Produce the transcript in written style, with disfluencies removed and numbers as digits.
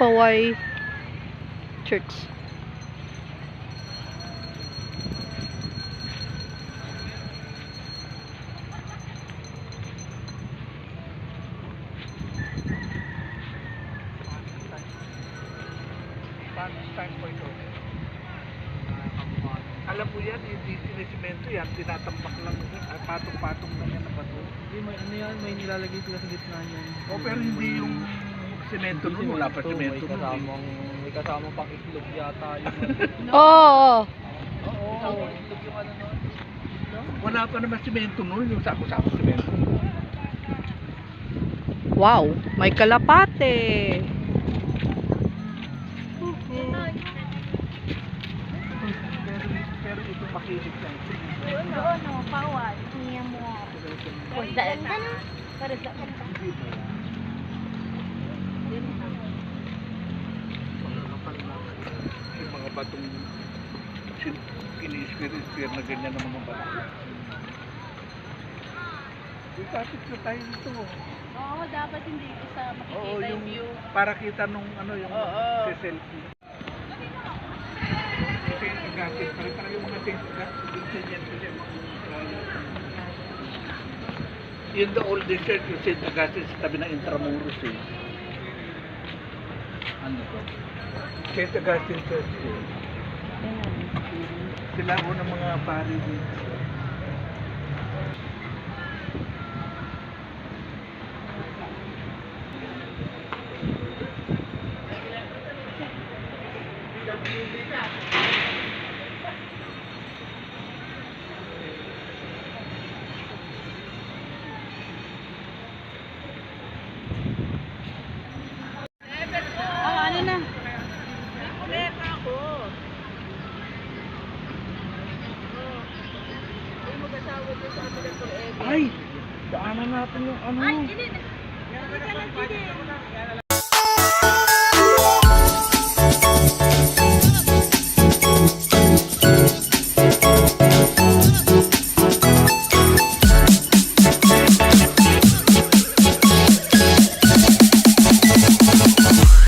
Poway Church. Time po ito. Alam mo yan, hindi sinisimento yan, tinatambak lang, patong-patong lang yan na bato. Hindi, may ano yan, may nilalagay sila sa gitna niyan. O pero hindi yung semento nun, wala pa semento nun. May kasamang pang itlog yata yun. Oo. Oo, itlog yung ano nun. Wala pa naman semento nun, yung sako-sako semento. Wow, may kalapate. Pero ito makinig lang. No, pawal. Niya mo. Daan ka na. Para sa kanta. Yung mga batong kini-sphere na ganyan ng mga bato. Yung tapit na tayo dito. Oo, dapat hindi ko sa Oo, makikita yung yung view. para kita nung ano yung Oo. selfie. Kasi yung gatis, para yung mga yun the oldest church yung St. Augustine sa tabi ng Intramuros eh. Ano to? St. Augustine Church eh. Sila ho ng mga pari dito. Ano na? Ay! Daanan natin yung ano. Ay, hindi.